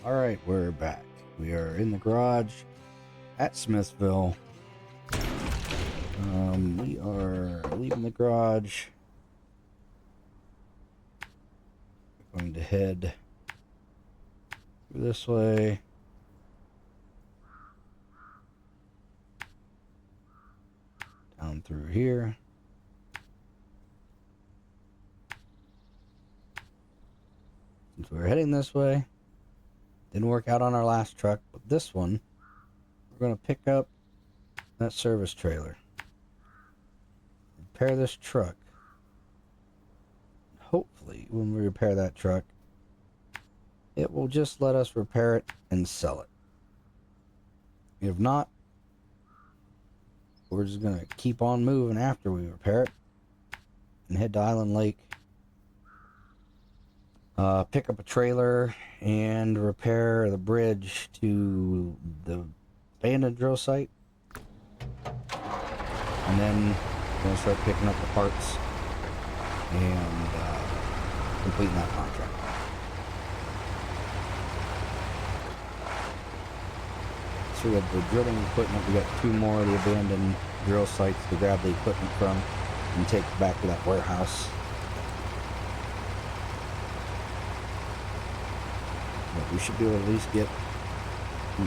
Alright, we're back. We are in the garage at Smithville. We are leaving the garage. We're going to head this way. Down through here. Since we're heading this way, didn't work out on our last truck, but this one, we're going to pick up that service trailer. Repair this truck. Hopefully, when we repair that truck, it will just let us repair it and sell it. If not, we're just going to keep on moving after we repair it and head to Island Lake. Pick up a trailer and repair the bridge to the abandoned drill site. And then we're going to start picking up the parts and completing that contract. So we have the drilling equipment. We got 2 more of the abandoned drill sites to grab the equipment from and take it back to that warehouse. But we should be able to at least get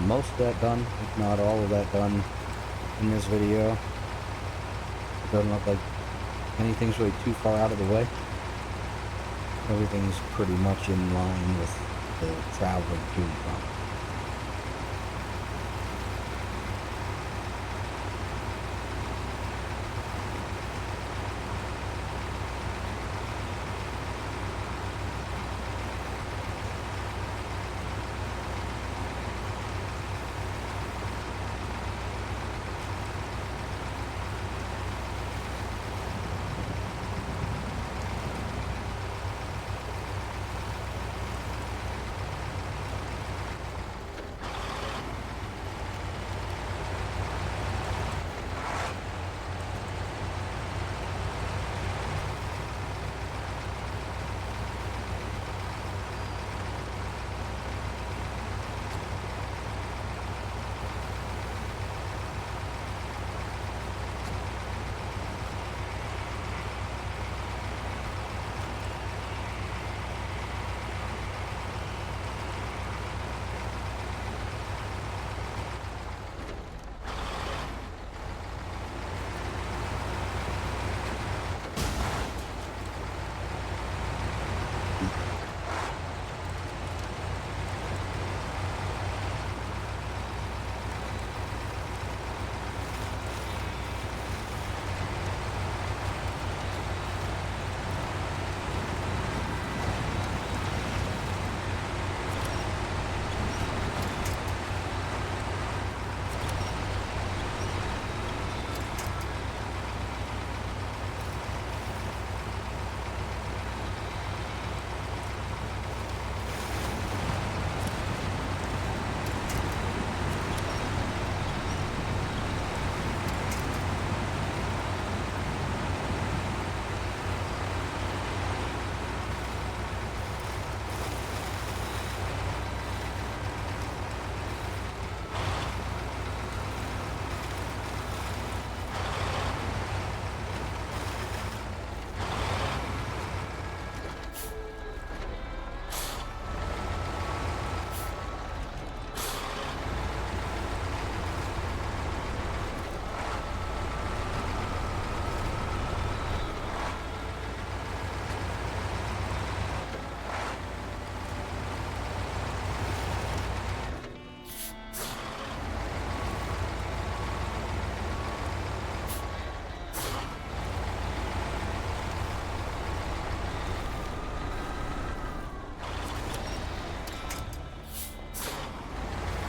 most of that done, if not all of that done in this video. It doesn't look like anything's really too far out of the way. Everything's pretty much in line with the traveling to and from.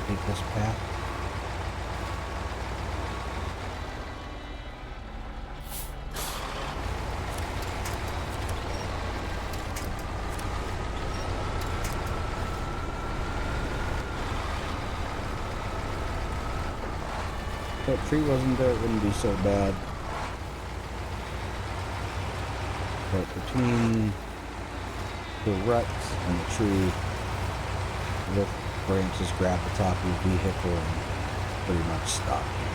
Take this path. If that tree wasn't there, it wouldn't be so bad. But between the ruts and the tree, with branches grab the top of your vehicle and pretty much stop you.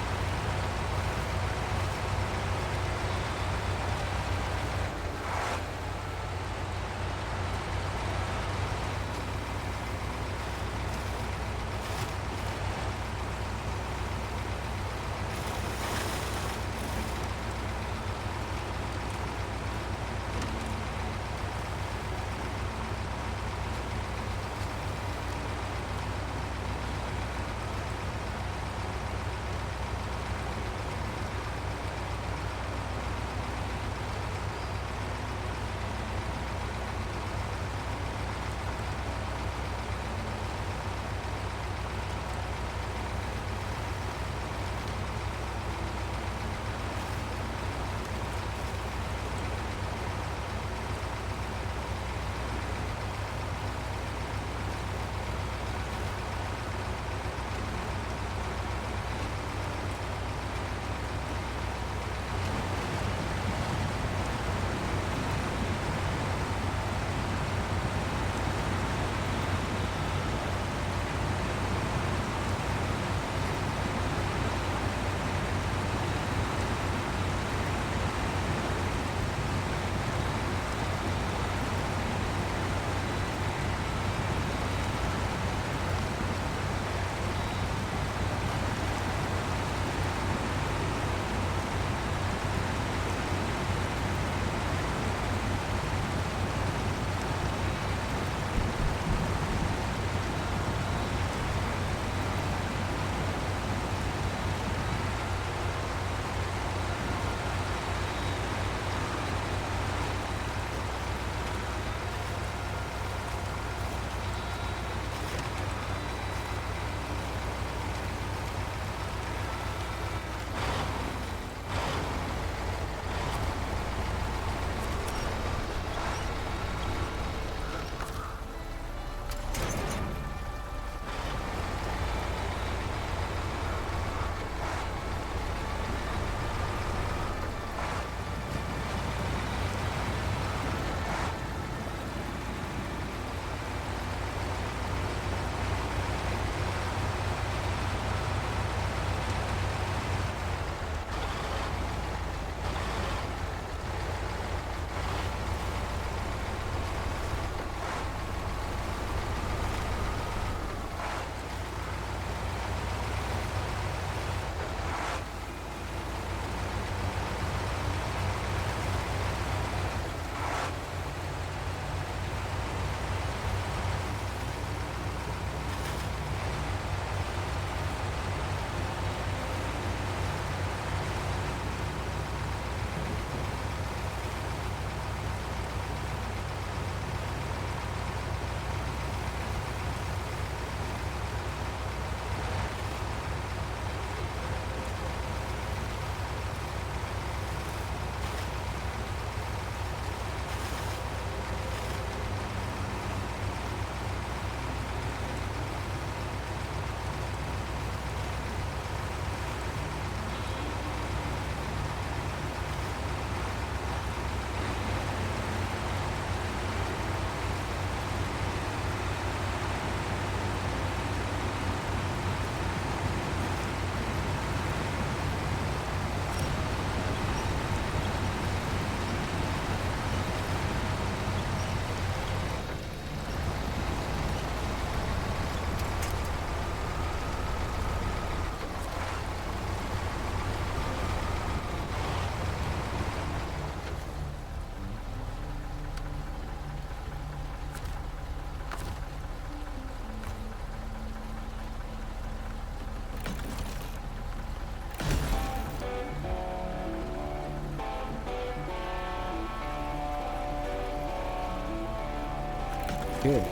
Okay.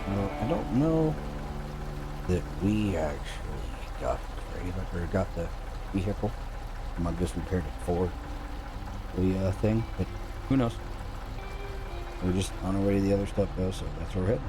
Well, I don't know that we actually got the trailer or got the vehicle. I might have just repaired it for the thing, but who knows? We're just on our way to the other stuff though, so that's where we're heading.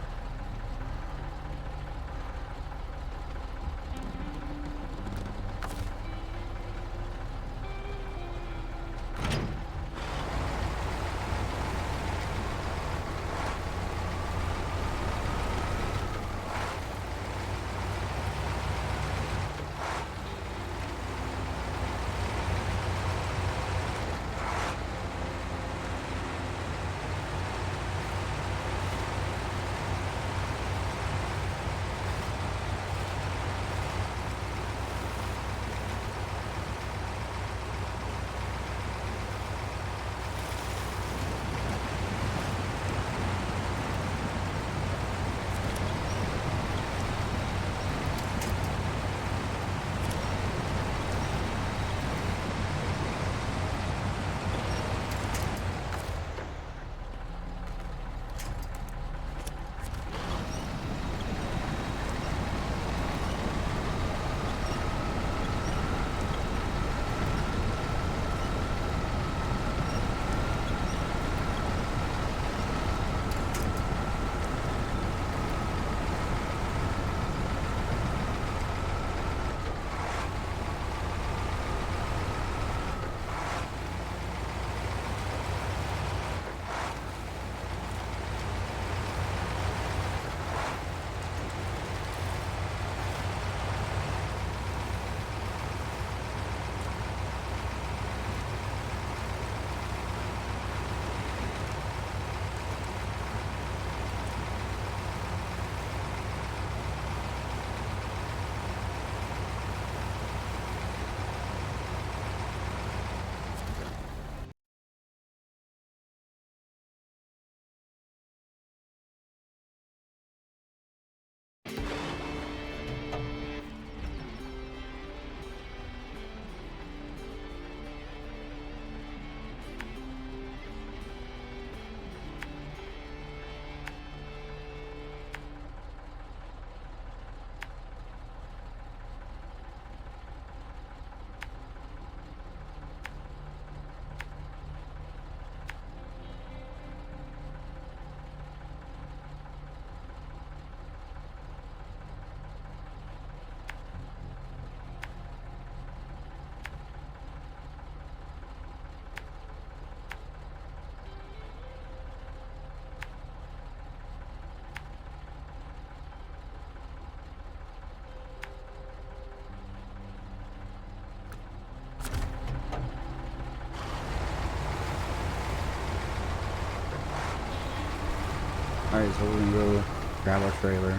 Alright, so we're gonna go grab our trailer,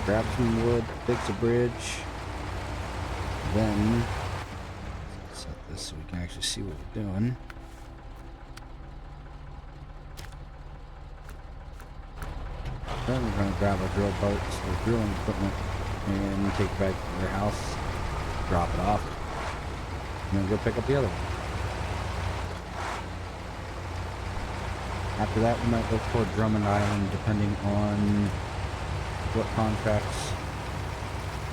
grab some wood, fix a bridge, then set this so we can actually see what we're doing. Then we're gonna grab our drill parts, our drilling equipment, and take it back to their house, drop it off, and then go pick up the other one. After that, we might look for Drummond Island, depending on what contracts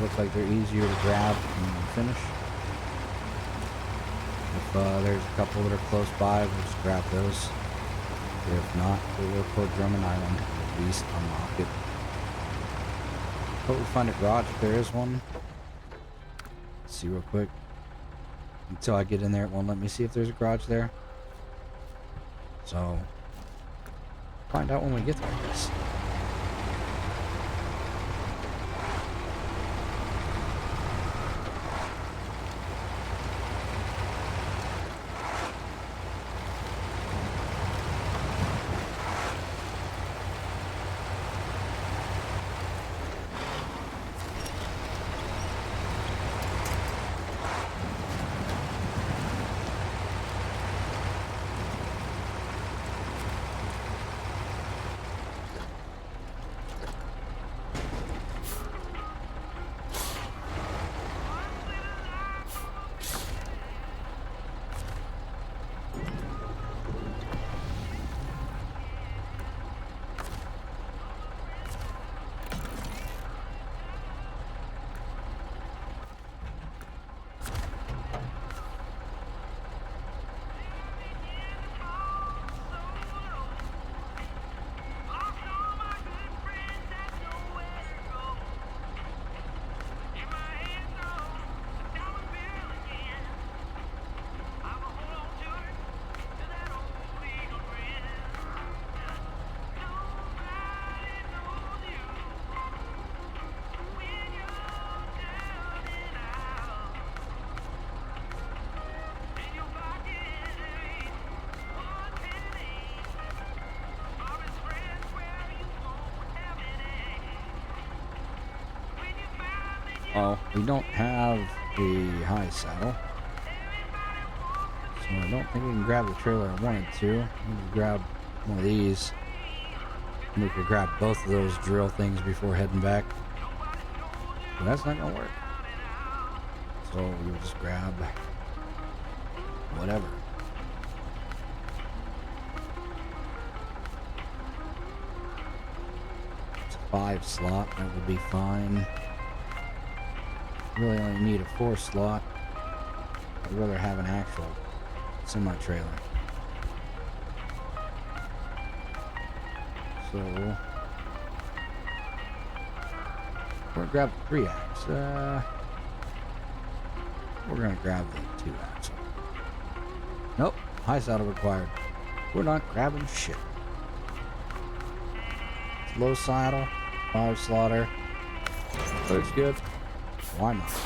look like they're easier to grab and finish. If there's a couple that are close by, we'll just grab those. If not, we'll look for Drummond Island, at least unlock it. Hope we find a garage if there is one. Let's see real quick. Until I get in there, it won't let me see if there's a garage there. So, find out when we get there, I guess. Well, we don't have a high saddle, so I don't think we can grab the trailer I wanted to. We can grab one of these, and we could grab both of those drill things before heading back, but that's not gonna work. So we'll just grab whatever. It's a 5 slot, that will be fine. Really only need a 4 slot. I'd rather have an actual semi-trailer. So we're gonna grab the 3-ax. We're gonna grab the 2-axle. Nope, high saddle required. We're not grabbing shit. It's low saddle, 5 slotter. Looks good. Why not? See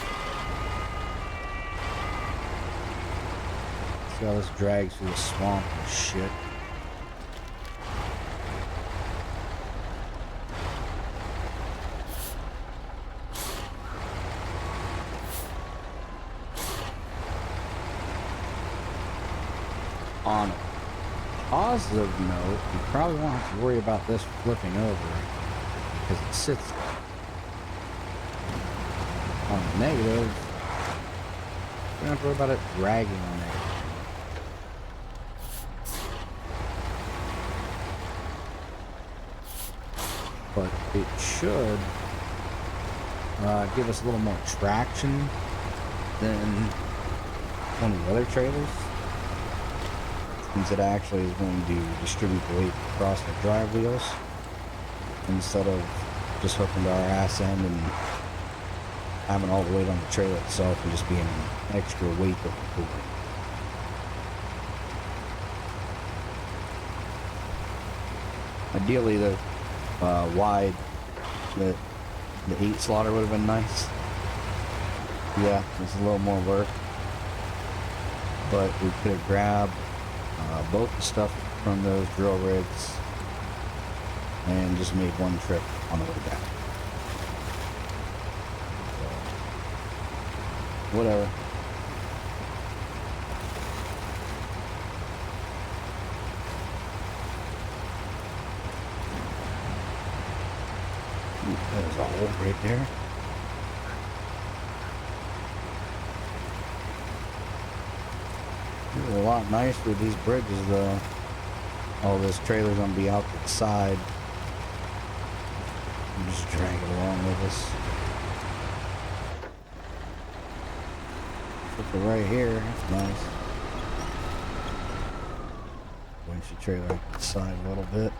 how this drags through the swamp and shit. On a positive note, you probably won't have to worry about this flipping over because it sits there. On the negative, you don't have to worry about it dragging on there. But it should give us a little more traction than one of the other trailers, since it actually is going to distribute the weight across the drive wheels instead of just hooking to our ass end and having all the weight on the trailer itself and just being an extra weight that we're pulling. Ideally, the wide, the 8 slotter would have been nice. Yeah, it's a little more work, but we could have grabbed both the stuff from those drill rigs and just made one trip on the way back. So, whatever. There's a hole right there. It's a lot nicer with these bridges, though. All this trailer's gonna be out to the side. I'm just dragging it along with us. Put it right here. That's nice. Winch the trailer out to the side a little bit.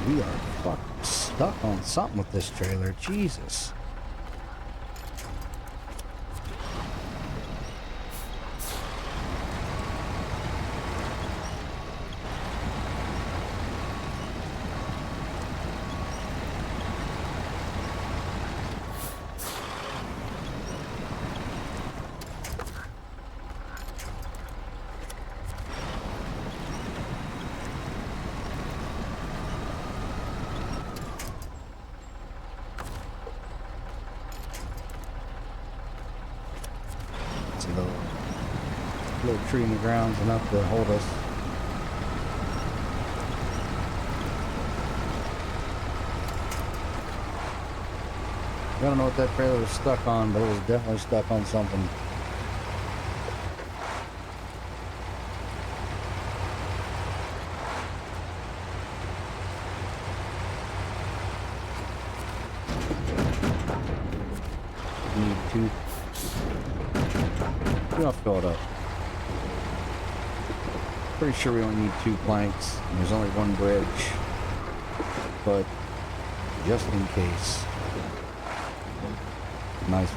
We are fucking stuck on something with this trailer. Jesus. The little tree in the ground's enough to hold us. I don't know what that trailer was stuck on, but it was definitely stuck on something. Need two. We don't fill it up. Pretty sure we only need 2 planks, and there's only 1 bridge. But just in case. Nice.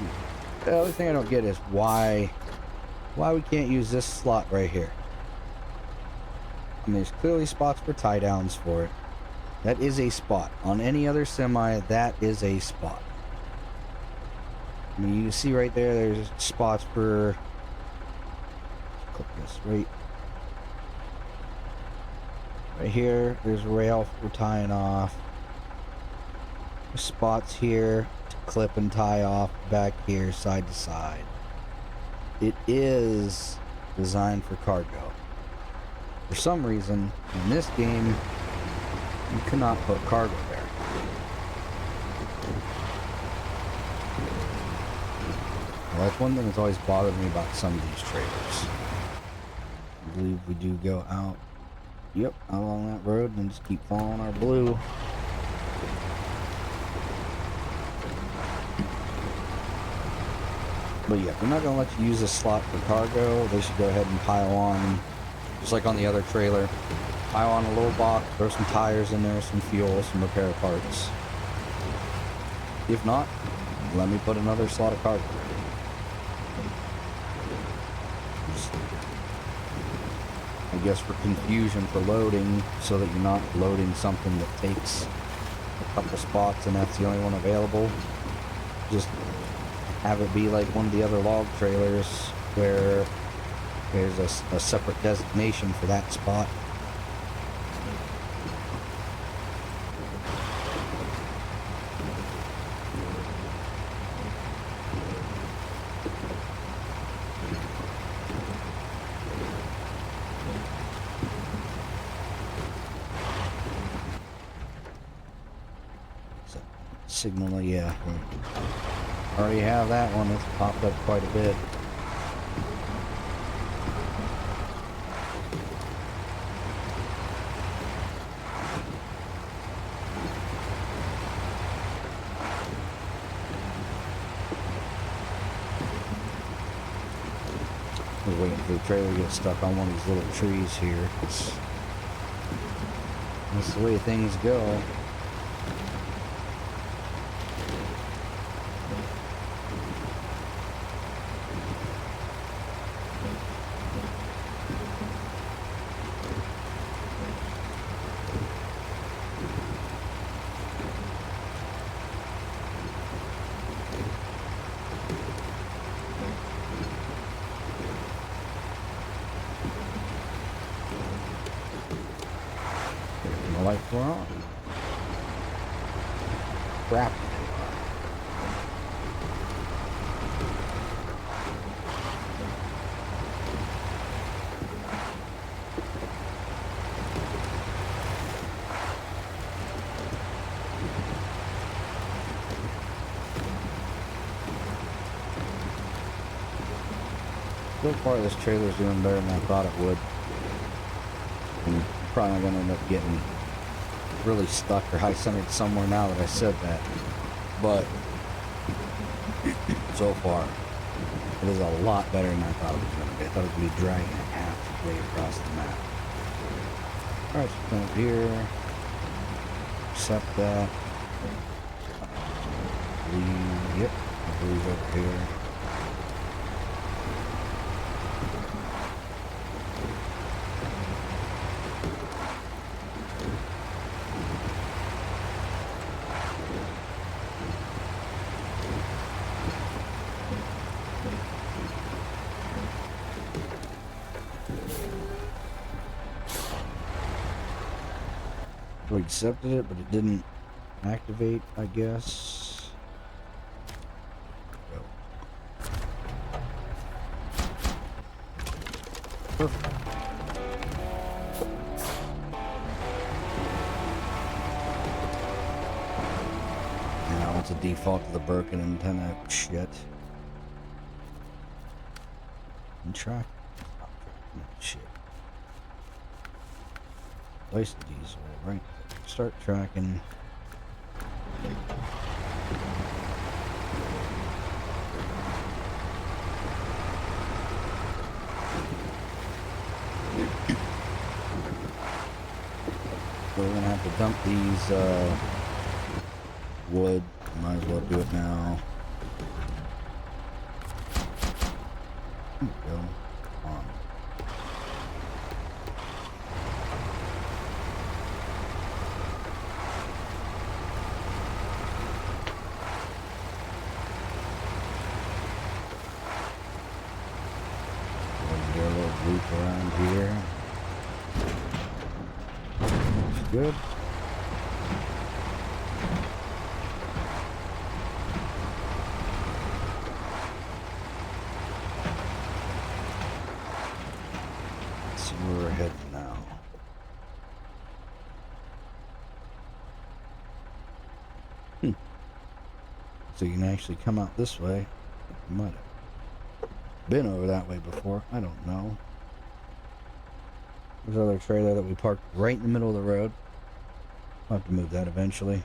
The other thing I don't get is why we can't use this slot right here. I mean, there's clearly spots for tie downs for it. That is a spot. On any other semi, that is a spot. I mean, you can see right there, there's spots for... Click this right here. There's a rail for tying off. There's spots here to clip and tie off back here, side to side. It is designed for cargo. For some reason, in this game, you cannot put cargo there. Well, that's one thing that's always bothered me about some of these trailers. I believe we do go out. Yep, out along that road and just keep following our blue. But yeah, if they're not going to let you use this slot for cargo, they should go ahead and pile on, just like on the other trailer, pile on a little box, throw some tires in there, some fuel, some repair parts. If not, let me put another slot of cargo. I guess for confusion for loading, so that you're not loading something that takes a couple spots and that's the only one available. Just have it be like one of the other log trailers where there's a separate designation for that spot. Signal, yeah. Already have that one. It's popped up quite a bit. We're waiting for the trailer to get stuck on one of these little trees here. That's the way things go. we're on. Crap. So far, this trailer's doing better than I thought it would. I'm probably going to end up getting really stuck or high-centered somewhere now that I said that. But so far, it is a lot better than I thought it was going to be. I thought it was going to be dragging it halfway across the map. Alright, so come up here. Accept that. Yep, I believe over here. We accepted it, but it didn't activate, I guess. Go. Perfect. Now it's a default to the broken antenna shit. And track. Stop tracking that shit. Place the diesel, right? Start tracking. So we're gonna have to dump these wood. Might as well do it now. There we go. On. Do a little loop around here. Looks good. Let's see where we're heading now. So you can actually come out this way. You might have been over that way before. I don't know. There's another trailer that we parked right in the middle of the road. I'll have to move that eventually.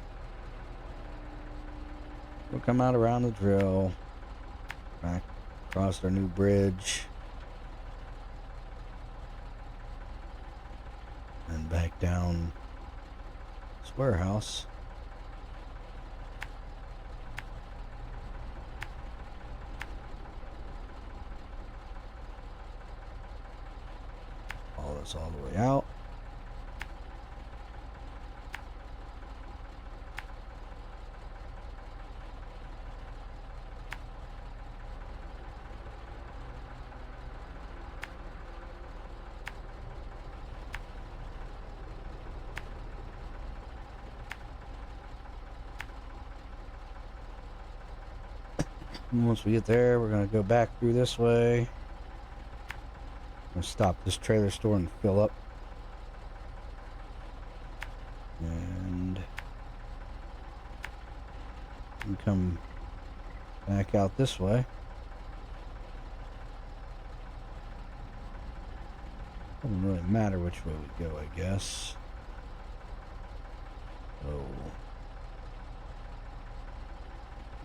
We'll come out around the drill. Back across our new bridge. And back down this warehouse. Follow this all the way out. And once we get there, we're going to go back through this way. I'm going to stop this trailer store and fill up. And we come back out this way. Doesn't really matter which way we go, I guess. So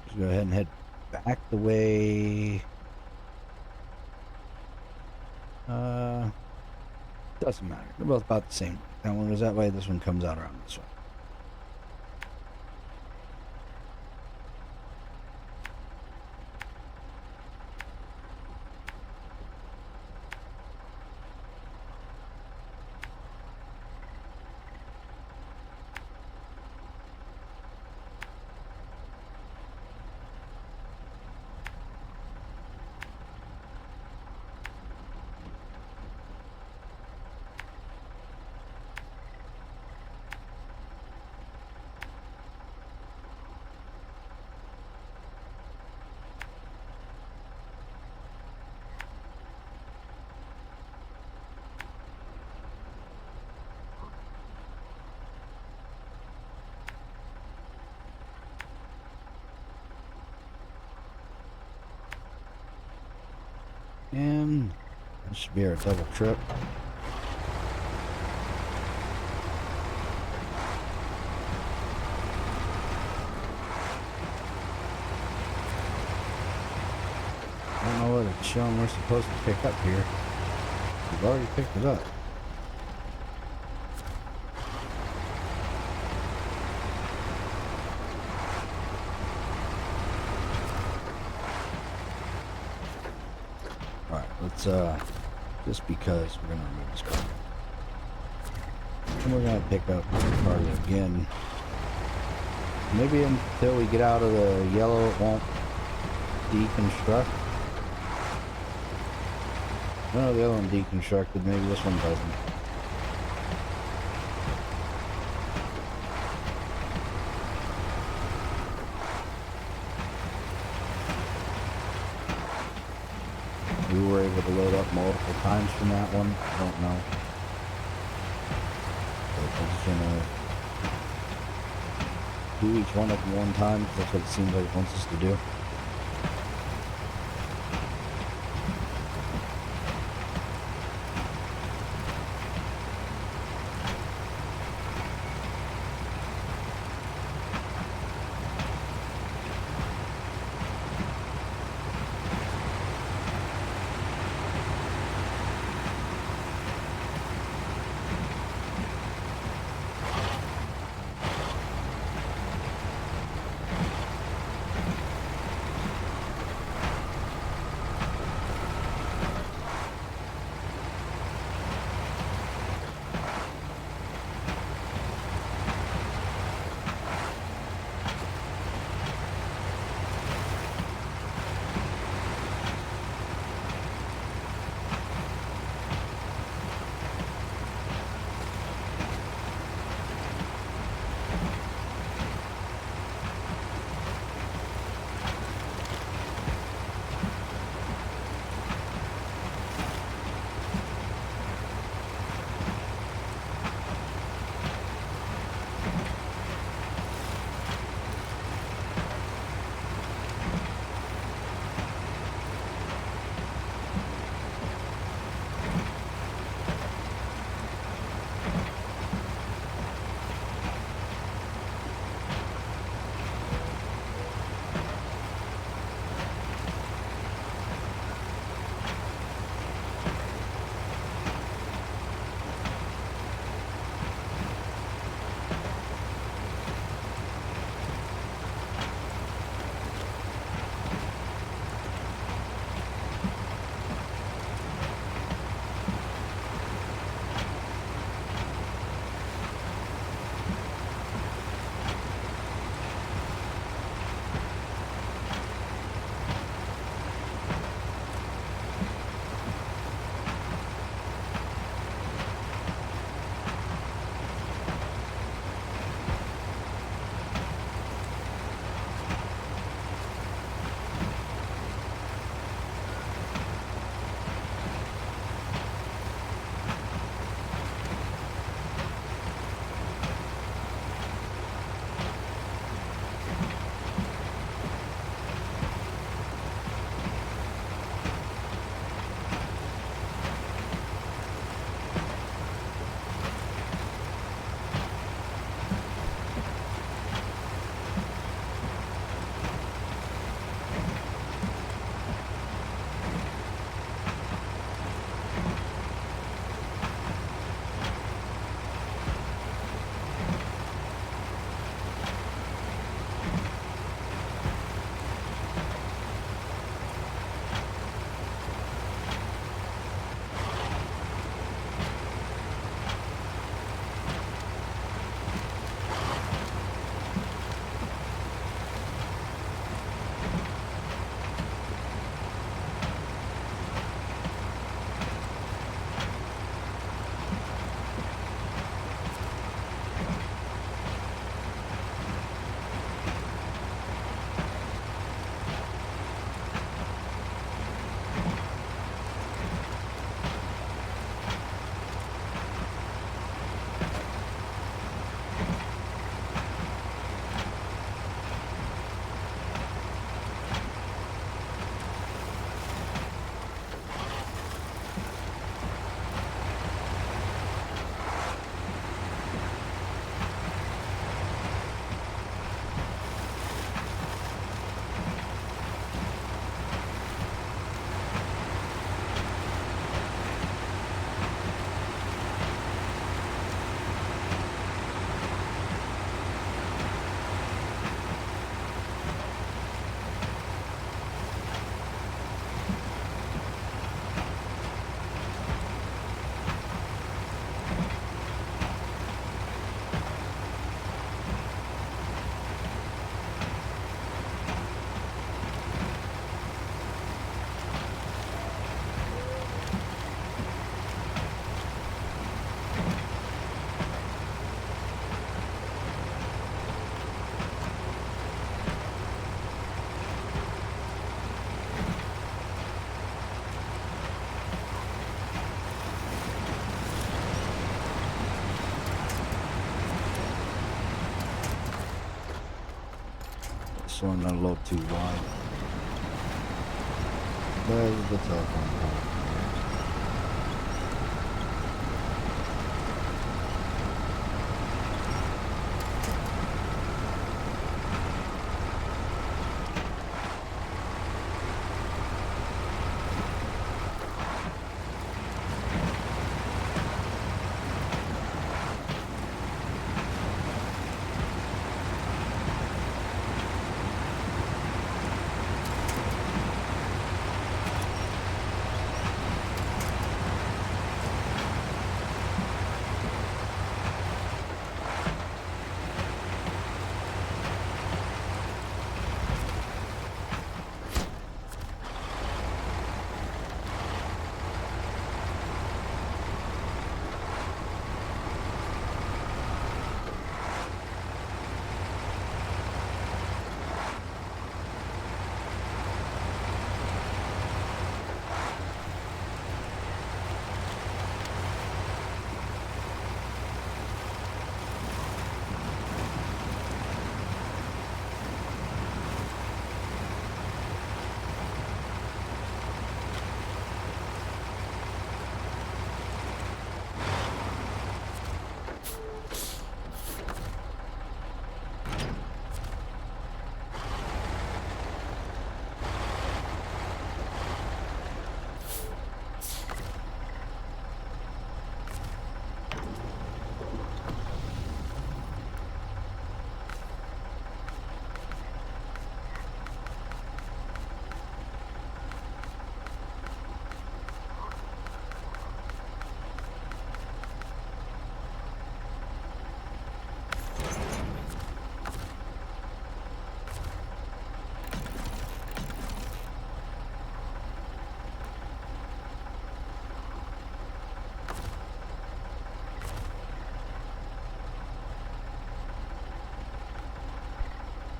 just go ahead and head back the way. Doesn't matter. They're both about the same. That one goes that way, this one comes out around this way. And that should be our double trip. I don't know what it's showing we're supposed to pick up here. We've already picked it up. Alright, let's just because we're gonna remove this car. And we're gonna pick up the cargo again. Maybe until we get out of the yellow it won't deconstruct. No, the other one deconstructed, maybe this one doesn't. We were able to load up multiple times from that one. I don't know. But I'm just gonna do each one at one time because that's what it seems like it wants us to do. this one a little too wide. There's the telephone pole.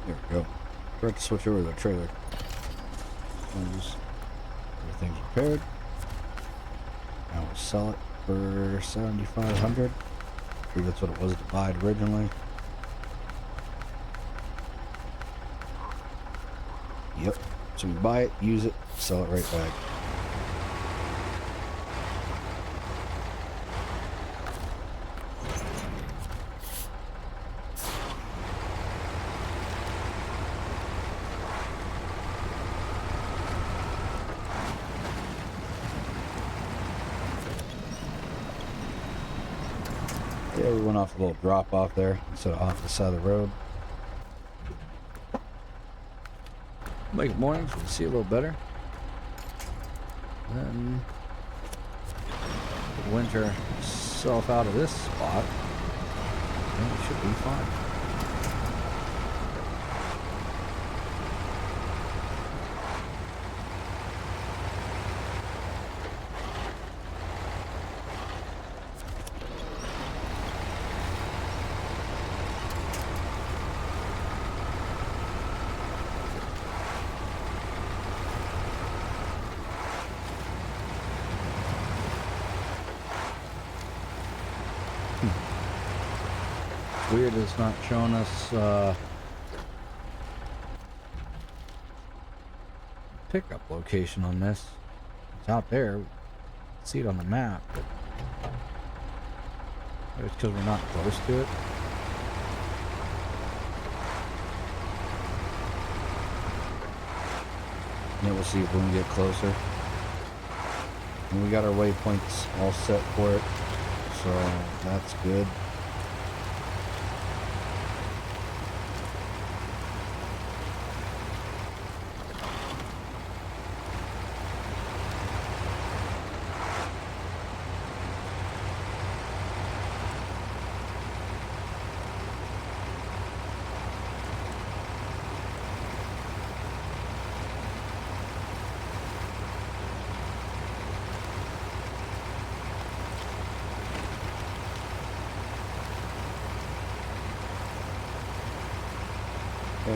There we go. Forgot to switch over to the trailer. Everything's repaired. Now we'll sell it for $7,500. I believe that's what it was to buy it originally. Yep. So we buy it, use it, sell it right back. Yeah, we went off a little drop off there instead of off the side of the road. Late mornings, we can see a little better. Then winter self out of this spot, and it should be fine. Weird, it's not showing us pickup location on this. It's out there. We can see it on the map, but maybe it's because we're not close to it. Yeah, we'll see if we can get closer. And we got our waypoints all set for it, so that's good.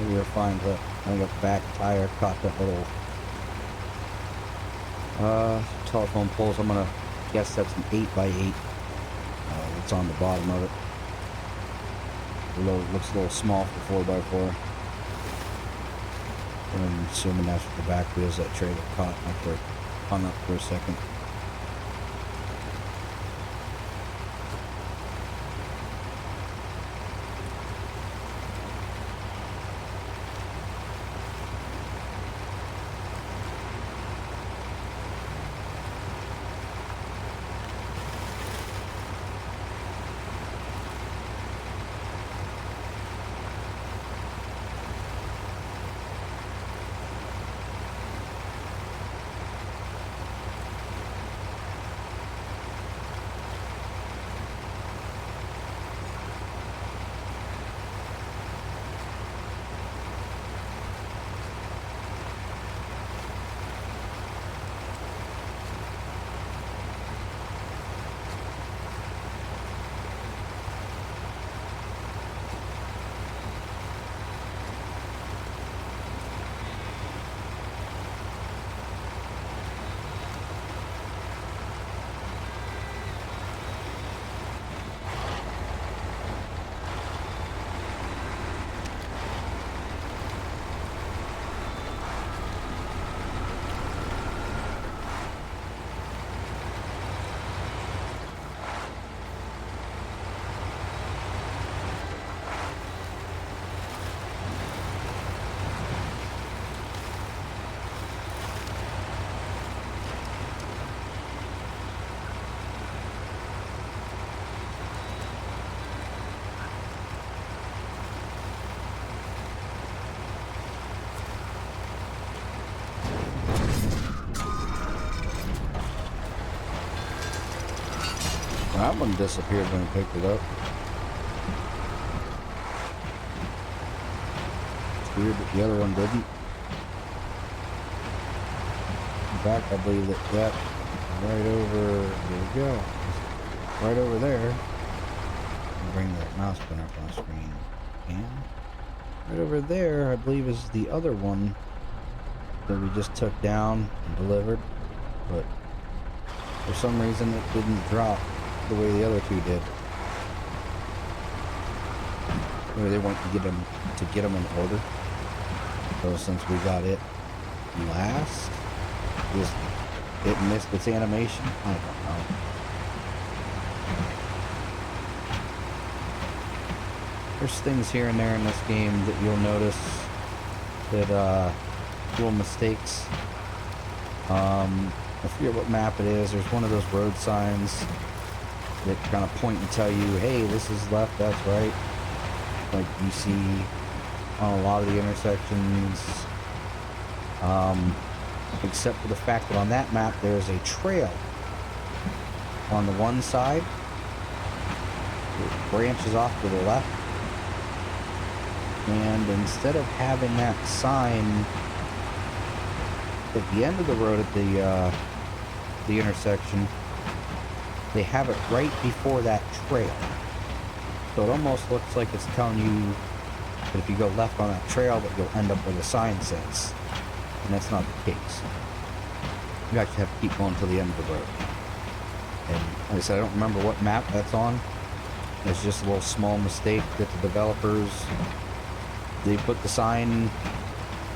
We were fine, but I think a back tire caught that little telephone pole, so I'm gonna guess that's an 8x8 that's on the bottom of it. Looks a little small for 4x4. I'm assuming that's what the back wheels that trailer caught after it hung up for a second. That one disappeared when I picked it up. It's weird that the other one didn't. In fact, I believe that right over, there we go, right over there. I'll bring that mouse pin up on screen. And right over there, I believe, is the other one that we just took down and delivered. But for some reason, it didn't drop the way the other two did. Maybe they want to get them in order. So since we got it last, it missed its animation. I don't know. There's things here and there in this game that you'll notice that little mistakes. I forget what map it is. There's one of those road signs that kind of point and tell you, hey, this is left, that's right. Like you see on a lot of the intersections. Except for the fact that on that map there's a trail on the one side. It branches off to the left. And instead of having that sign at the end of the road at the intersection, they have it right before that trail. So it almost looks like it's telling you that if you go left on that trail, that you'll end up where the sign says. And that's not the case. You actually have to keep going till the end of the road. And like I said, I don't remember what map that's on. It's just a little small mistake that the developers, they put the sign,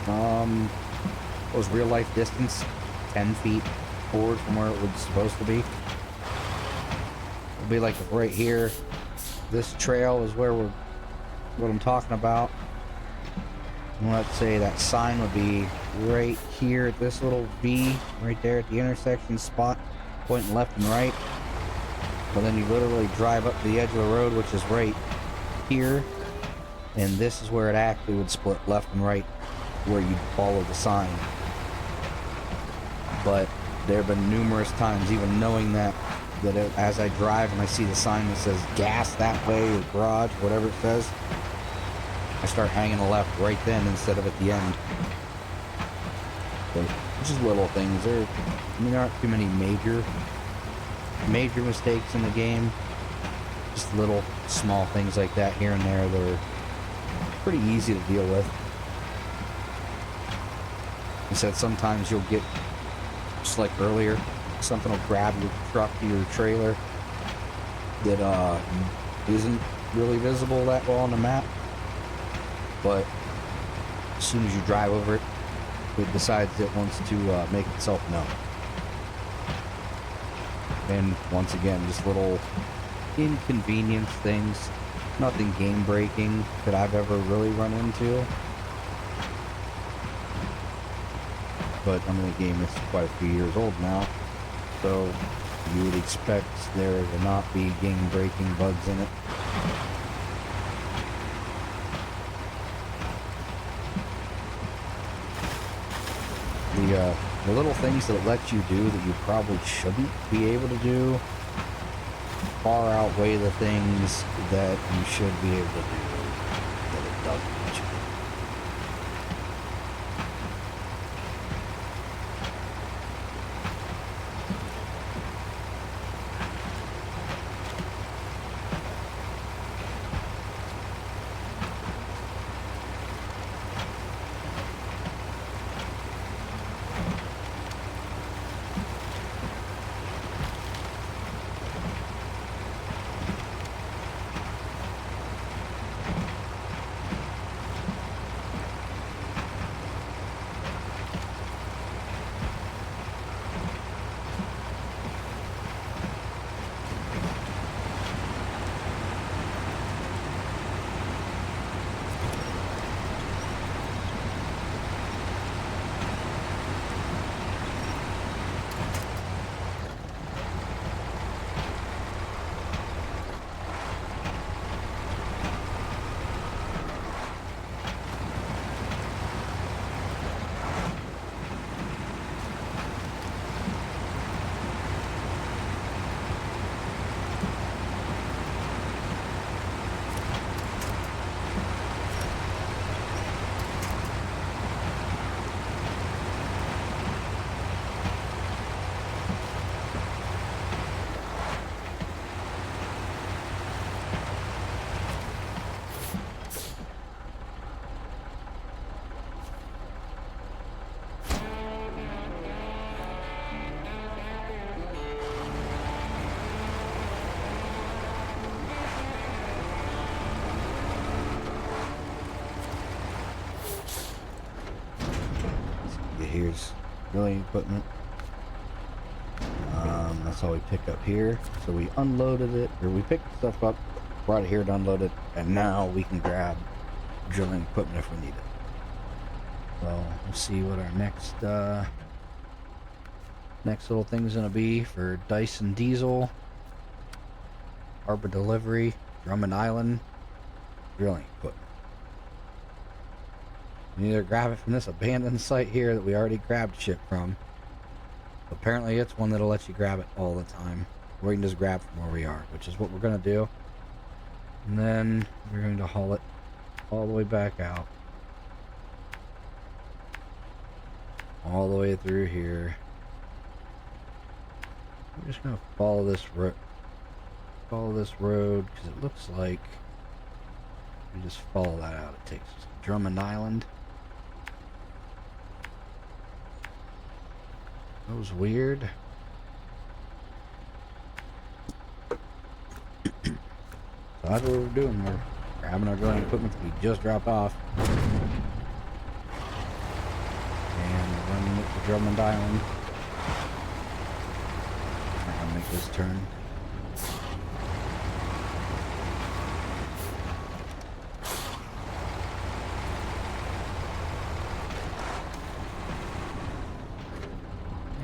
was real life distance 10 feet forward from where it was supposed to be. It'll be like right here. This trail is where what I'm talking about. And let's say that sign would be right here at this little V, right there at the intersection spot, pointing left and right. But then you literally drive up to the edge of the road, which is right here. And this is where it actually would split left and right, where you'd follow the sign. But there have been numerous times, even knowing that as I drive and I see the sign that says gas that way or garage, whatever it says, I start hanging a left right then instead of at the end. But just little things. There aren't too many major mistakes in the game. Just little small things like that here and there that are pretty easy to deal with. I said sometimes you'll get, just like earlier, something will grab your truck or your trailer that isn't really visible that well on the map. But as soon as you drive over it, it decides it wants to make itself known. And once again, just little inconvenience things. Nothing game breaking that I've ever really run into. But I mean, the game is quite a few years old now, so you would expect there to not be game breaking bugs in it. The little things that it lets you do that you probably shouldn't be able to do far outweigh the things that you should be able to do that it doesn't let you do. Here's drilling equipment. That's all we pick up here. So we unloaded it, or we picked stuff up, brought it here to unload it, and now we can grab drilling equipment if we need it. So we'll see what our next little thing is going to be for Dyson Diesel, Harbor Delivery, Drummond Island, drilling equipment. We can either grab it from this abandoned site here that we already grabbed shit from. Apparently it's one that'll let you grab it all the time. Or we can just grab from where we are, which is what we're going to do. And then we're going to haul it all the way back out. All the way through here. We're just going to follow this road because it looks like we just follow that out. It takes us to Drummond Island. That was weird. So that's what we're doing. We're grabbing our drilling equipment that we just dropped off and running it to Drummond Island. I'm gonna make this turn.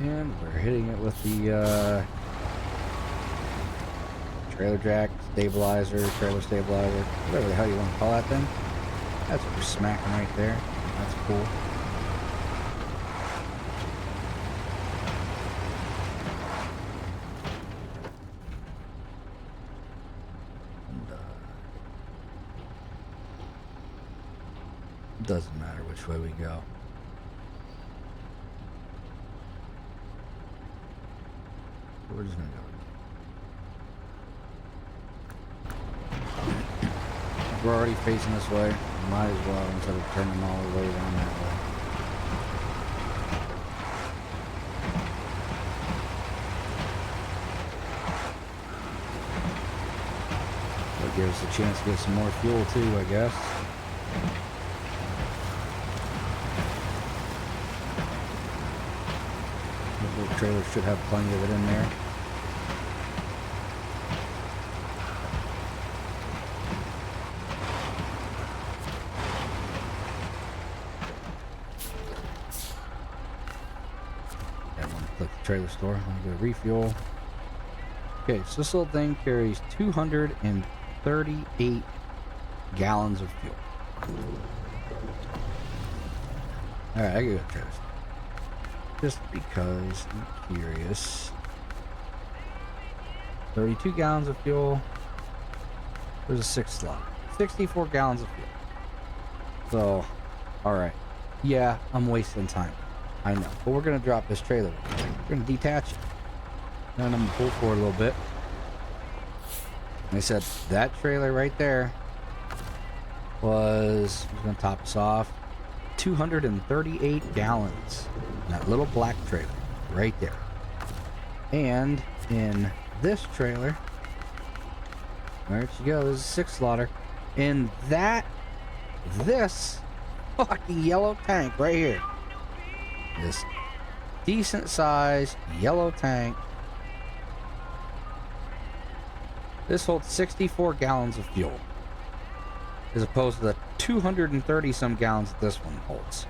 And we're hitting it with the trailer jack, stabilizer, trailer stabilizer, whatever the hell you want to call that thing. That's what we're smacking right there. That's cool. And, doesn't matter which way we go. We're just gonna go. We're already facing this way. Might as well instead of turning all the way around that way. That gives us a chance to get some more fuel too, I guess. The little trailer should have plenty of it in there. I want to click the trailer store. I'm going to refuel. Okay, so this little thing carries 238 gallons of fuel. Alright, I gotta go trailer store. Just because I'm curious. 32 gallons of fuel. There's a 6 slot. 64 gallons of fuel. So, alright. Yeah, I'm wasting time. I know. But we're going to drop this trailer. We're going to detach it. And I'm going to pull forward a little bit. And I said, that trailer right there was going to top us off. 238 gallons. That little black trailer right there. And in this trailer, there she goes, 6 slaughter. In this fucking yellow tank right here, this decent sized yellow tank, this holds 64 gallons of fuel, as opposed to the 230 some gallons that this one holds.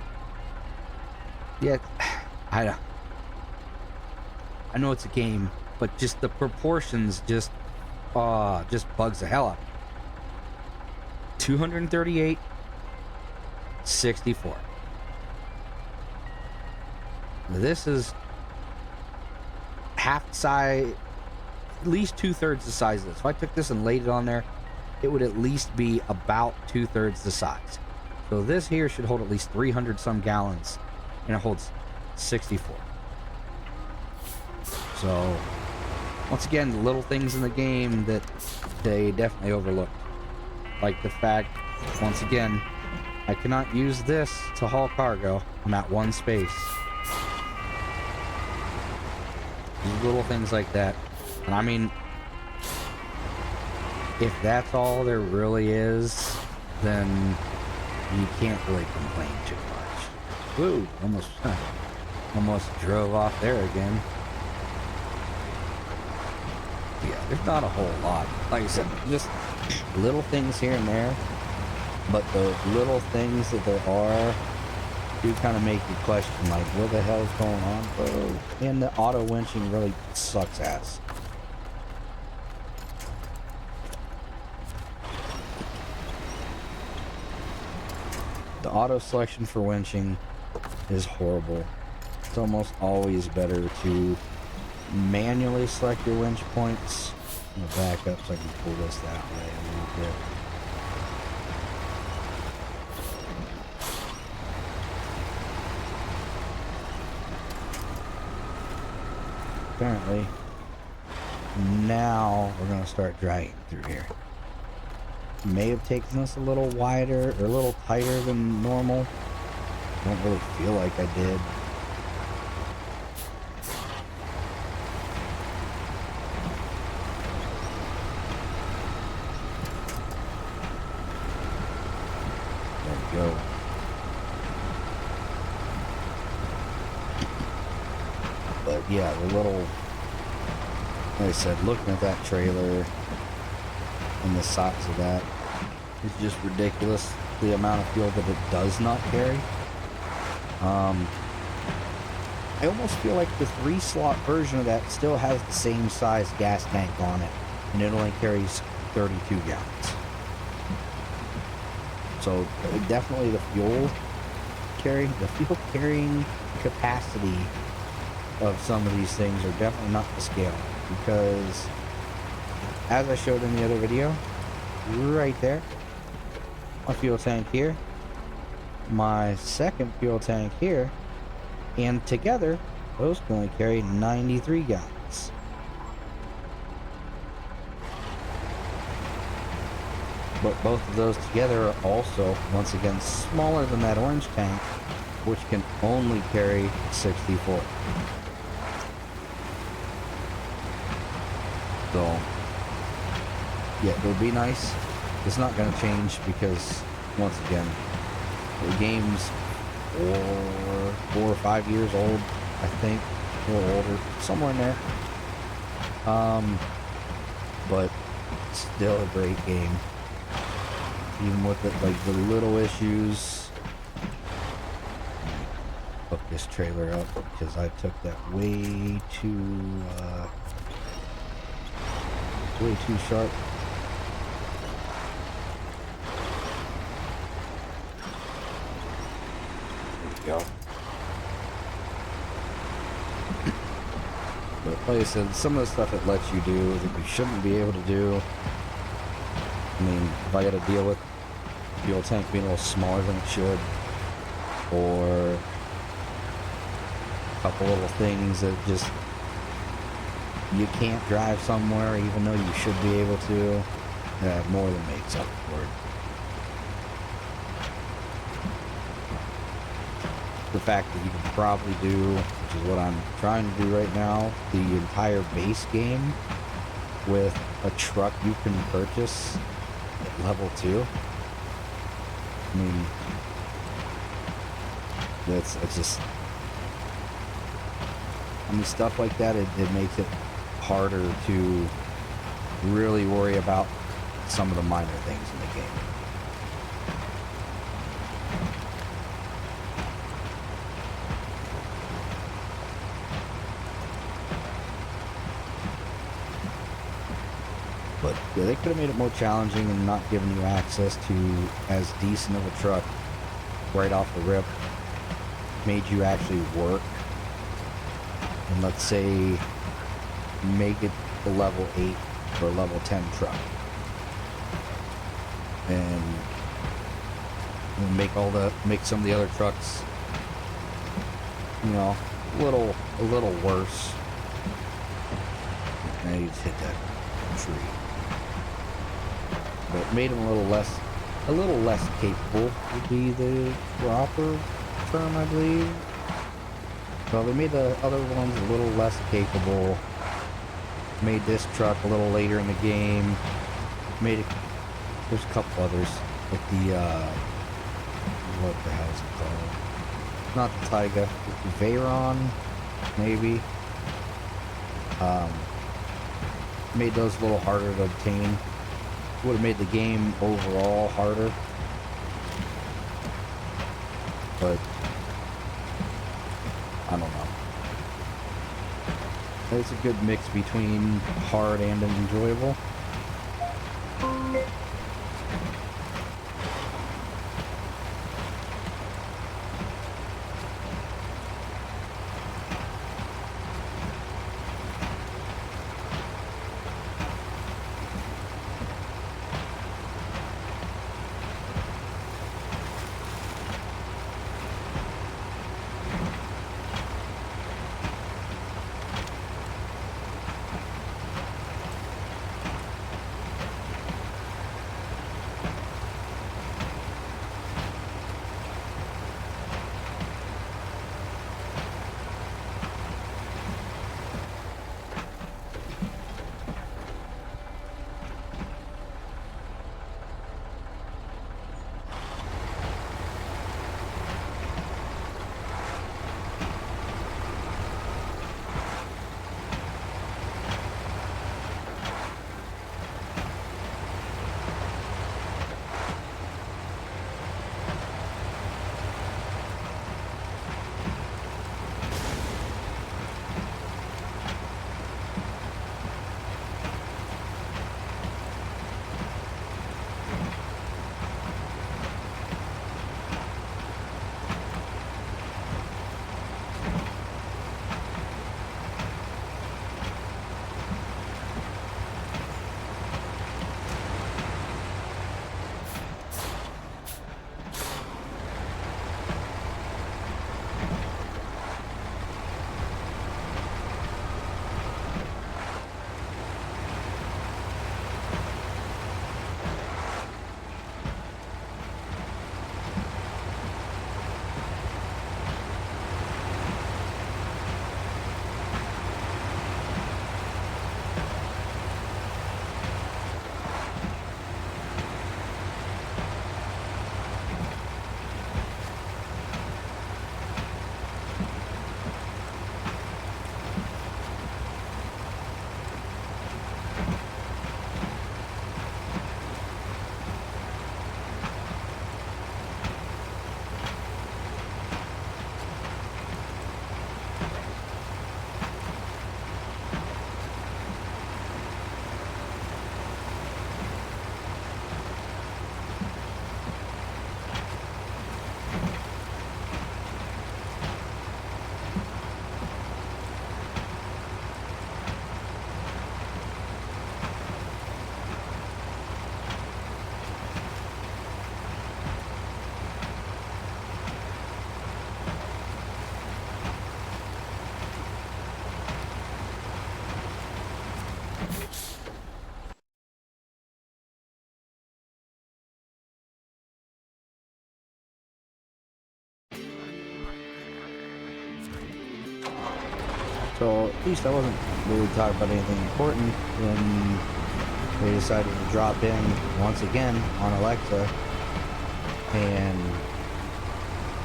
Yet, I know it's a game, but just the proportions just bugs the hell out. 238, 64. This is half the size, at least 2/3 the size of this. If I took this and laid it on there, it would at least be about 2/3 the size. So this here should hold at least 300 some gallons, and it holds 64. So once again, little things in the game that they definitely overlooked, like the fact, once again, I cannot use this to haul cargo. I'm at one space. Little things like that. And I mean, if that's all there really is, then you can't really complain too much. Woo! Almost drove off there again. Yeah, there's not a whole lot. Like I said, just little things here and there. But the little things that there are do kind of make you question, like, what the hell is going on, bro? And the auto winching really sucks ass. The auto selection for winching is horrible. It's almost always better to manually select your winch points. I'm gonna back up so I can pull this that way a little bit. Apparently, now we're going to start dragging through here. May have taken us a little wider or a little tighter than normal. I don't really feel like I did. There we go. But yeah, the little, like I said, looking at that trailer and the size of that is just ridiculous. The amount of fuel that it does not carry. I almost feel like the 3-slot version of that still has the same size gas tank on it, and it only carries 32 gallons. So definitely the fuel carrying capacity of some of these things are definitely not to scale, because as I showed in the other video, right there, my fuel tank here, my second fuel tank here, and together those can only carry 93 gallons. But both of those together are also, once again, smaller than that orange tank, which can only carry 64. So, yeah, it would be nice. It's not going to change because, once again, the game's 4 or 5 years old, I think. a little older, somewhere in there. But still a great game. Even with it, like the little issues. Hook this trailer up because I took that way too sharp. There we go. But like I said, some of the stuff it lets you do that you shouldn't be able to do. I mean, if I got to deal with the fuel tank being a little smaller than it should, or a couple little things that just you can't drive somewhere even though you should be able to, that more than makes up for it. The fact that you can probably do, which is what I'm trying to do right now, the entire base game with a truck you can purchase at level 2. I mean, it's just, I mean, stuff like that, it makes it harder to really worry about some of the minor things in the game. But yeah, they could have made it more challenging and not given you access to as decent of a truck right off the rip. Made you actually work. And let's say make it a level 8 or level 10 truck. And make some of the other trucks, you know, a little worse. And you just hit that tree. But made them a little less capable would be the proper term, I believe. So they made the other ones a little less capable. Made this truck a little later in the game. Made it. There's a couple others, like the what the hell is it called? Not the Taiga, the Veyron, maybe. Made those a little harder to obtain. Would have made the game overall harder. But I don't know. It's a good mix between hard and enjoyable. So at least I wasn't really talking about anything important when they decided to drop in once again on Alexa and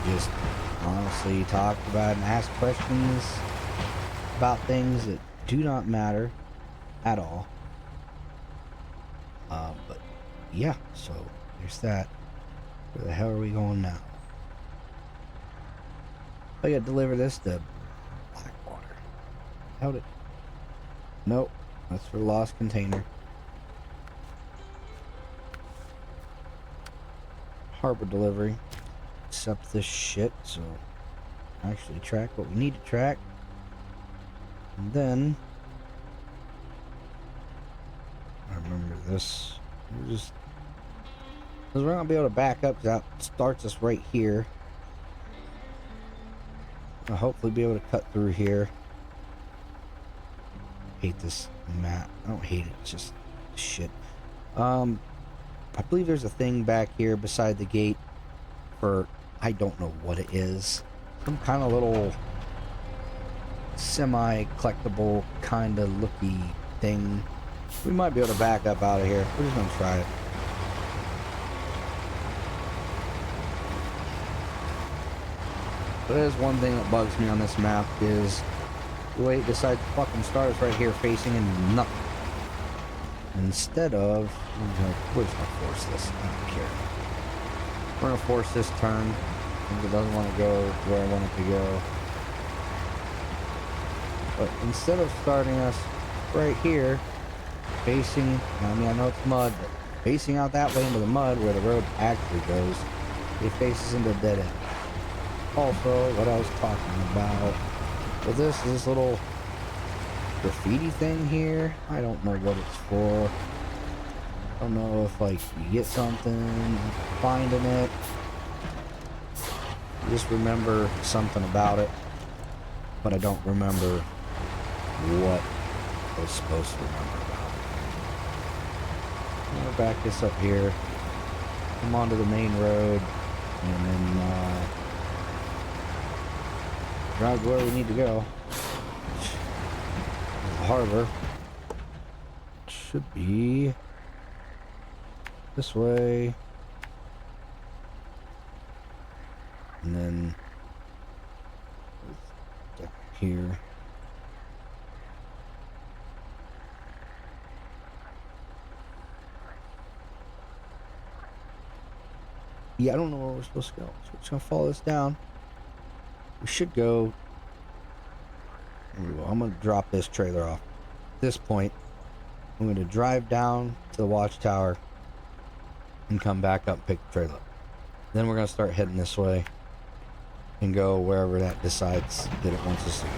just honestly talk about and ask questions about things that do not matter at all. But yeah, so there's that. Where the hell are we going now? I gotta deliver this to Blackwater. How'd it? Nope, that's for lost container. Harbor delivery. Accept this shit, so actually track what we need to track. And then I remember this. Because we're not gonna be able to back up, because that starts us right here. I'll hopefully be able to cut through here. Hate this map. I don't hate it, it's just shit. I believe there's a thing back here beside the gate for, I don't know what it is. Some kind of little semi-collectible kind of looky thing. We might be able to back up out of here. We're just gonna try it. But there's one thing that bugs me on this map is the way it decides to fucking start us right here facing into nothing. Instead of, we're just gonna force this. I don't care. We're gonna force this turn because it doesn't want to go where I want it to go. But instead of starting us right here, facing, I mean, I know it's mud, but facing out that way into the mud where the road actually goes, it faces into a dead end. Also, what I was talking about, well, this little graffiti thing here, I don't know what it's for. I don't know if, like, you get something, finding it. I just remember something about it, but I don't remember what I was supposed to remember about it. I'm gonna back this up here, come onto the main road, and then drive where we need to go. The harbor should be this way, and then down here. Yeah, I don't know where we're supposed to go, so we're just gonna follow this down. We should go. I'm gonna drop this trailer off. At this point, I'm gonna drive down to the watchtower and come back up and pick the trailer up. Then we're gonna start heading this way and go wherever that decides that it wants us to go.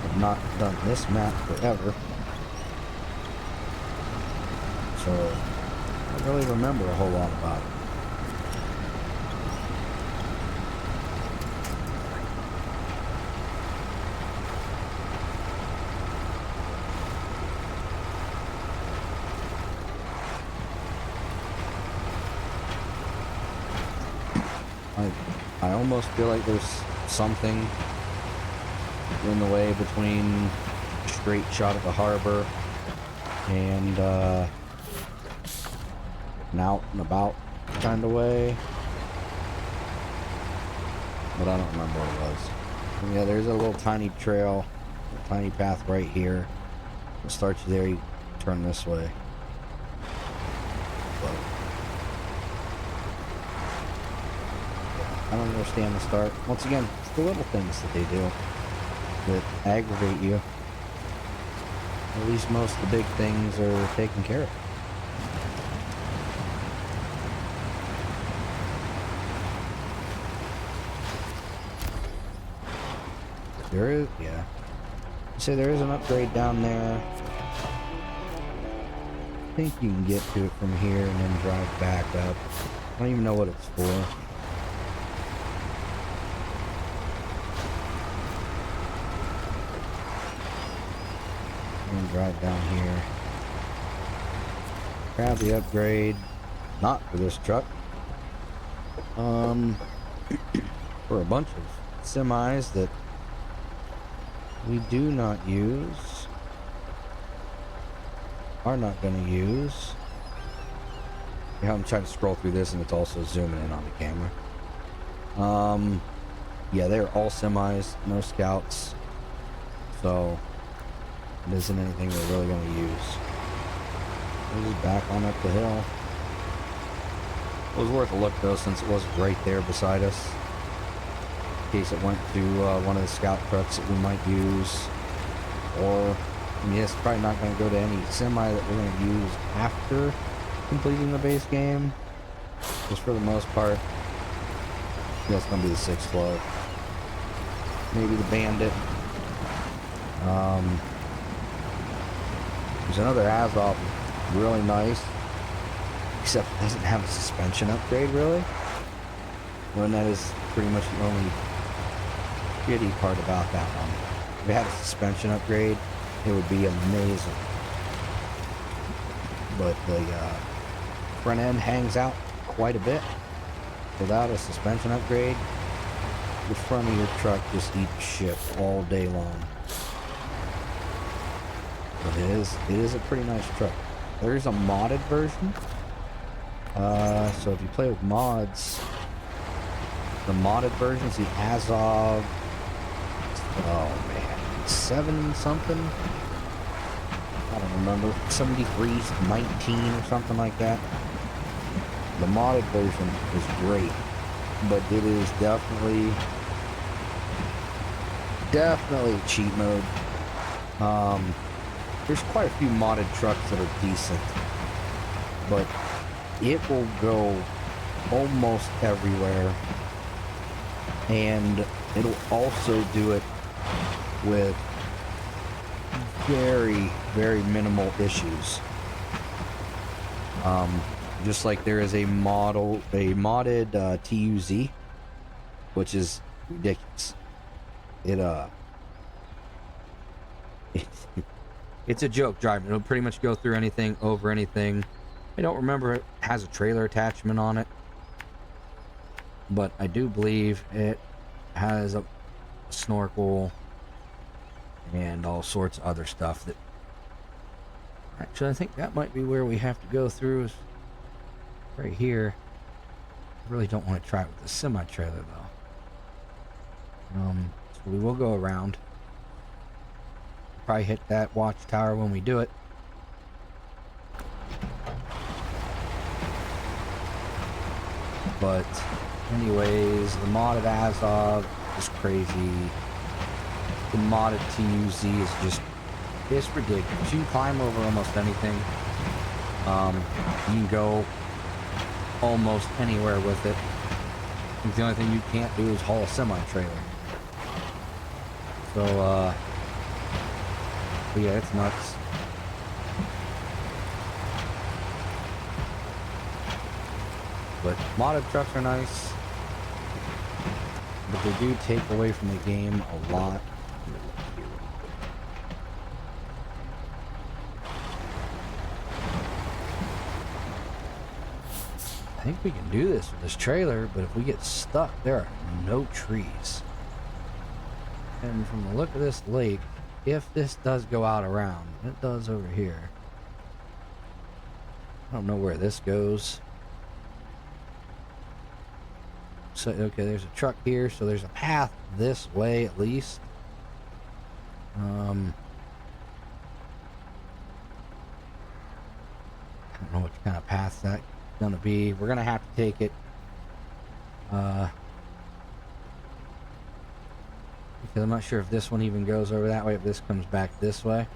I've not done this map forever, so I don't really remember a whole lot about it. I almost feel like there's something in the way between a straight shot of the harbor and an out and about kind of way, but I don't remember what it was. And yeah, there's a little tiny trail, a tiny path right here. It starts there, you turn this way. But I don't understand the start. Once again, it's the little things that they do that aggravate you. At least most of the big things are taken care of. There is, yeah. So there is an upgrade down there. I think you can get to it from here and then drive back up. I don't even know what it's for. I'm gonna drive down here. grab the upgrade, not for this truck, for a bunch of semis that we do not use, are not going to use. Yeah, I'm trying to scroll through this and it's also zooming in on the camera. Yeah, they're all semis, no scouts, so it isn't anything we're really going to use. We're just back on up the hill. It was worth a look though, since it was right there beside us, in case it went to one of the scout trucks that we might use, or I mean, it's probably not going to go to any semi that we're going to use after completing the base game, just for the most part. Yeah, it's going to be the 612. Maybe the Bandit. There's another Azov, really nice, except it doesn't have a suspension upgrade, really. Well, that is pretty much the only shitty part about that one. If it had a suspension upgrade, it would be amazing. But the front end hangs out quite a bit. Without a suspension upgrade, the front of your truck just eats shit all day long. But it is a pretty nice truck. There is a modded version. So if you play with mods, the modded versions, the Azov, oh man, 7 something, I don't remember, 7319 or something like that. The modded version is great, but it is definitely cheat mode. There's quite a few modded trucks that are decent, but it will go almost everywhere, and it'll also do it with very, very minimal issues. Just like there is a modded TUZ, which is ridiculous. It's a joke driving. It'll pretty much go through anything, over anything. I don't remember it has a trailer attachment on it, but I do believe it has a snorkel and all sorts of other stuff that... Actually, I think that might be where we have to go through, is right here. I really don't want to try it with the semi-trailer though. So we will go around. Probably hit that watchtower when we do it. But anyways, the modded Azov is crazy. The modded TUZ is just, it's ridiculous. You can climb over almost anything. You can go almost anywhere with it. I think the only thing you can't do is haul a semi-trailer. So, but yeah, it's nuts. But modded trucks are nice, but they do take away from the game a lot. I think we can do this with this trailer, but if we get stuck, there are no trees. And from the look of this lake, if this does go out around, it does over here. I don't know where this goes. So, okay, there's a truck here, so there's a path this way at least. I don't know what kind of path that's gonna be. We're gonna have to take it. Because I'm not sure if this one even goes over that way, if this comes back this way.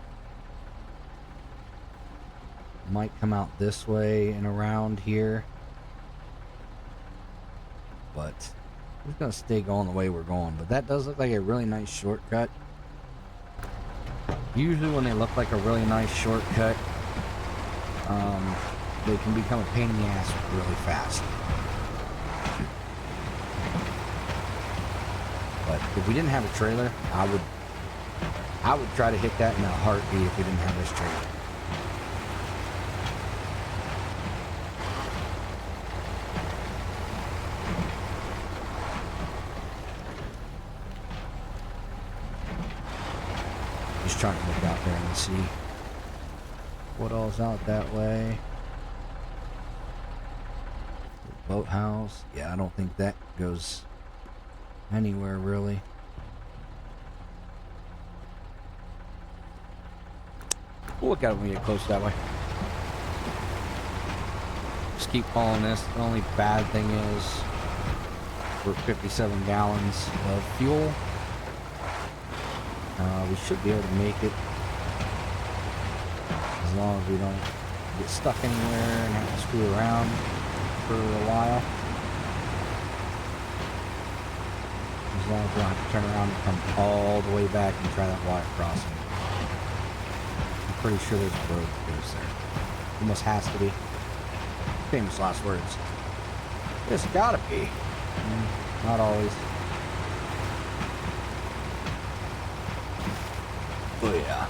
Might come out this way and around here. But we're gonna stay going the way we're going. But that does look like a really nice shortcut. Usually when they look like a really nice shortcut, they can become a pain in the ass really fast. But if we didn't have a trailer, I would try to hit that in a heartbeat if we didn't have this trailer. trying to look out there and see what all's out that way. Boathouse. Yeah, I don't think that goes anywhere really. We'll look at it when we get close that way. Just keep following this. The only bad thing is we're 57 gallons of fuel. We should be able to make it as long as we don't get stuck anywhere and have to screw around for a while. As long as we don't have to turn around and come all the way back and try that water crossing. I'm pretty sure there's a road that goes there. Almost has to be. Famous last words. It's gotta be. Not always. Oh yeah.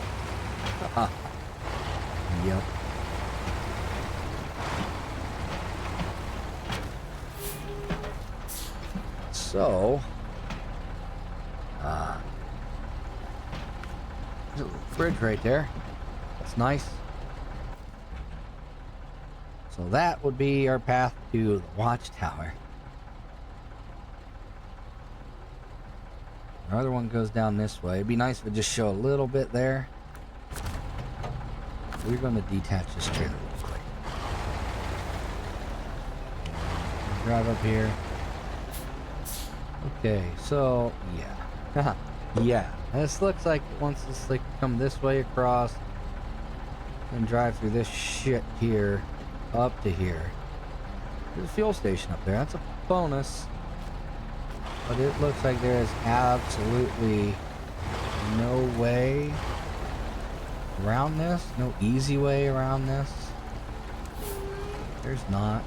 Yep. So, there's a little fridge right there. That's nice. So that would be our path to the watchtower. Our other one goes down this way. It'd be nice if it just show a little bit there. We're going to detach this trailer real quick. Drive up here. Okay, so yeah. Yeah, this looks like once this like come this way across and drive through this shit here up to here. There's a fuel station up there. That's a bonus. But it looks like there is absolutely no way around this. No easy way around this. There's not.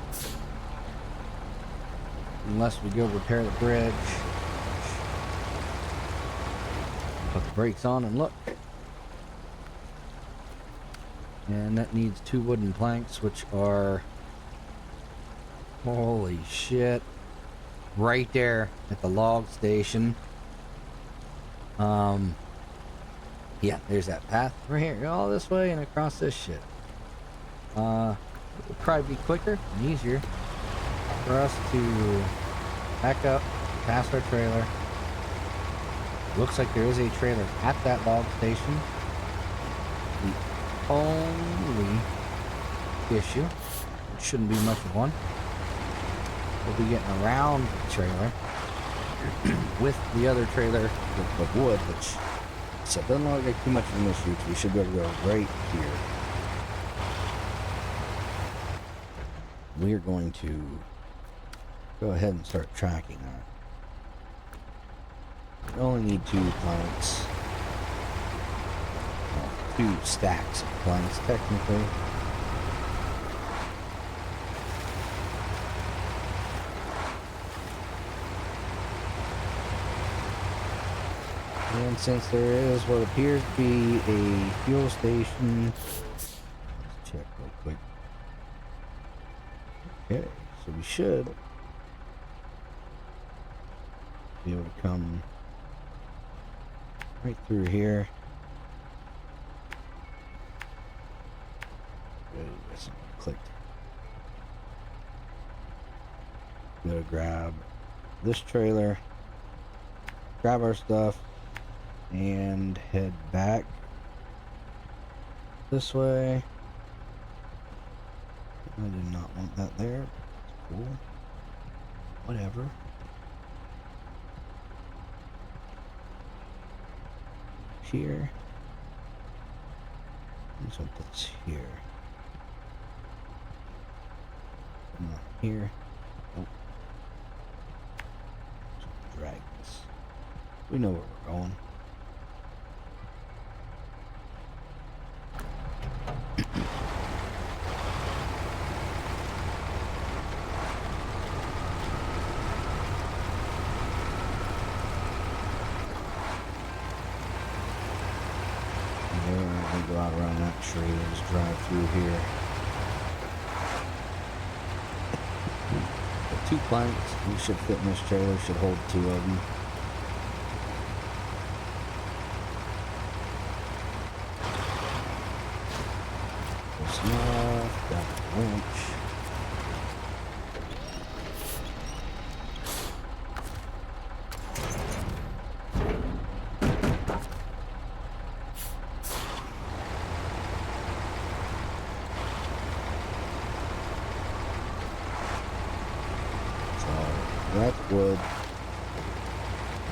Unless we go repair the bridge. Put the brakes on and look. And that needs 2 wooden planks, which are... holy shit. Right there at the log station. Yeah, there's that path right here. All this way and across this shit. It would probably be quicker and easier for us to back up past our trailer. Looks like there is a trailer at that log station. The only issue, which shouldn't be much of one, we'll be getting around the trailer with the other trailer of wood, which so it doesn't look like too much of an issue, because we should be able to go right here. We are going to go ahead and start tracking that. We only need 2 planks. Well, 2 stacks of planks, technically. And since there is what appears to be a fuel station, let's check real quick. Okay, so we should be able to come right through here. Oh, something clicked. I'm gonna grab this trailer, grab our stuff, and head back this way. I did not want that there. It's cool. Whatever. Here. Let's put this here. Not here. Nope. Just drag this. We know where we're going. Go out around that tree and just drive through here. The 2 planks we should fit in this trailer, should hold 2 of them. That's wood.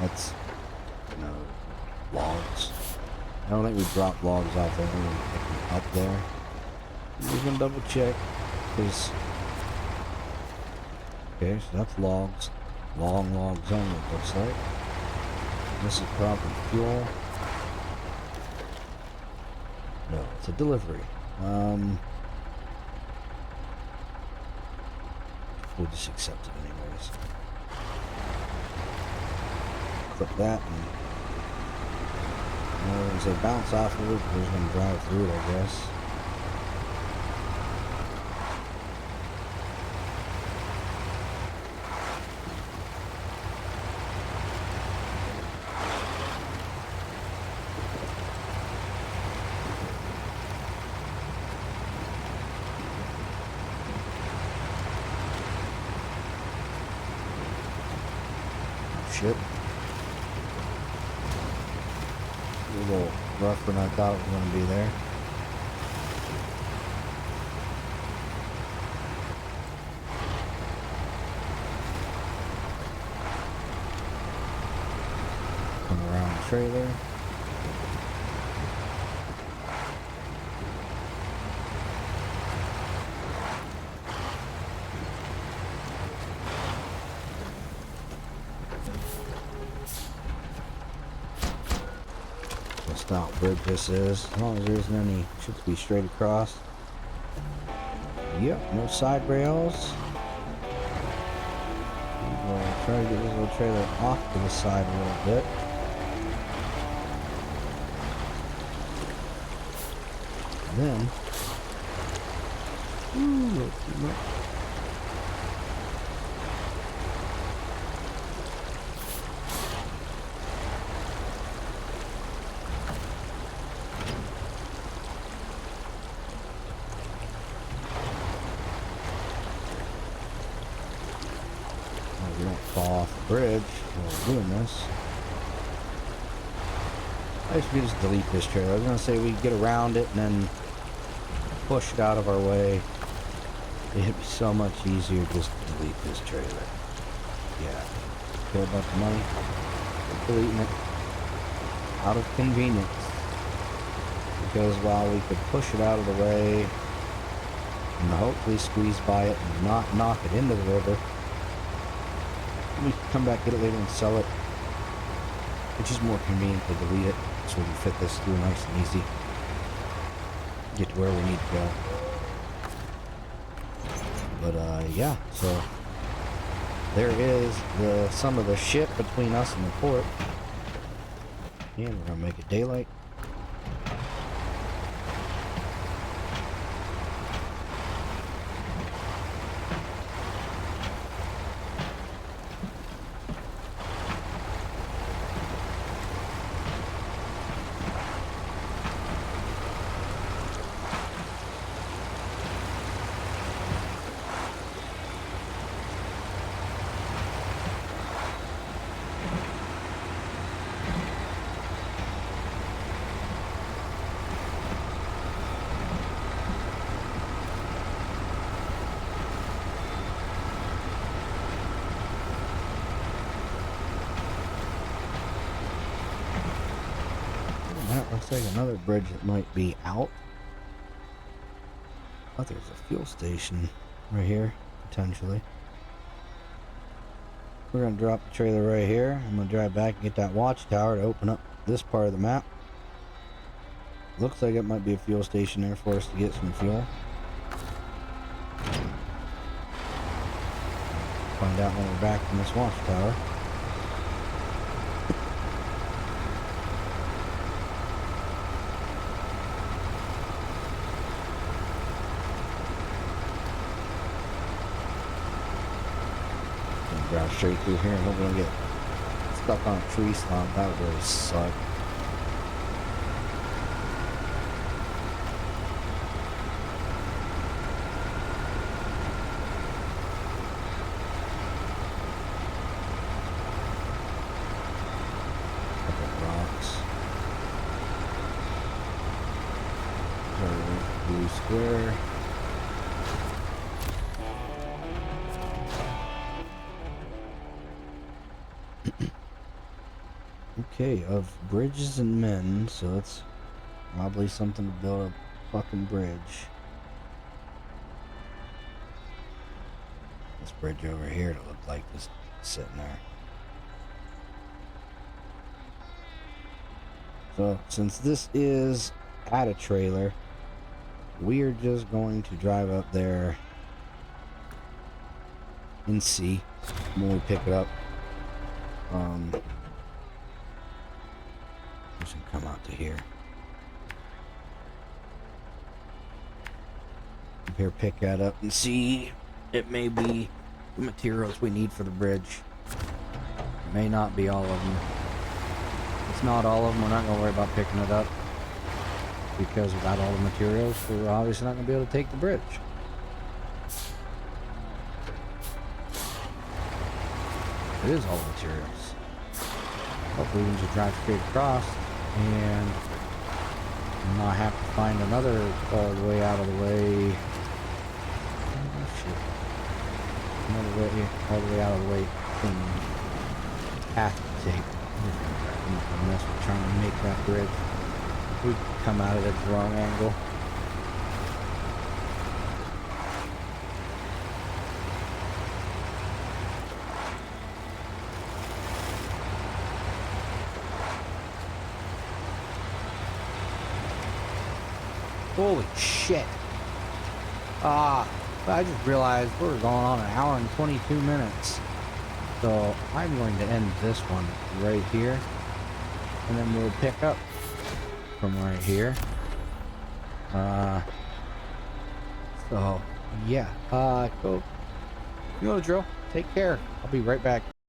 That's, logs. I don't think we dropped logs off there. We picked them up there. I'm just gonna double check, because... Okay, so that's logs. Long logs only, it looks like. This is probably fuel. No, it's a delivery. We'll just accept it anyways. Click that and as they bounce off of it, we're just gonna drive through it, I guess. Shit. A little rougher than I thought it was going to be there. Come around the trailer. Not bridge this is, as long as there isn't any, should be straight across. Yep, no side rails. We'll try to get this little trailer off to the side a little bit. And then, ooh, too much. We don't fall off the bridge while we're doing this. I should just delete this trailer. I was going to say we get around it and then push it out of our way. It'd be so much easier just to delete this trailer. Yeah. Care about the money? Deleting it. Out of convenience. Because while we could push it out of the way and hopefully squeeze by it and not knock it into the river, we can come back, get it later and sell it. It's just more convenient to delete it so we can fit this through nice and easy. Get to where we need to go. But yeah, so there is some of the ship between us and the port. And we're gonna make it daylight. That looks like another bridge that might be out. Oh, there's a fuel station right here, potentially. We're going to drop the trailer right here. I'm going to drive back and get that watchtower to open up this part of the map. Looks like it might be a fuel station there for us to get some fuel. Find out when we're back from this watchtower. Drive straight through here and we're gonna get stuck on a tree stump. That would really suck. Couple of rocks. Blue square. Okay, of bridges and men, so it's probably something to build a fucking bridge. This bridge over here to look like just sitting there. So, since this is at a trailer, we are just going to drive up there and see when we pick it up. Just gonna come out to here. Here, pick that up and see. It may be the materials we need for the bridge. It may not be all of them. It's not all of them. We're not gonna worry about picking it up because without all the materials, we're obviously not gonna be able to take the bridge. It is all the materials. Hopefully we can just drive straight across and not have to find another all the way out of the way. Oh shit. Another way, all the way out of the way thing. Have to take. I'm not gonna mess with trying to make that bridge. We come out of it at the wrong angle. Holy shit. I just realized we're going on an hour and 22 minutes. So I'm going to end this one right here. And then we'll pick up from right here. So yeah, go. You know the drill. Take care. I'll be right back.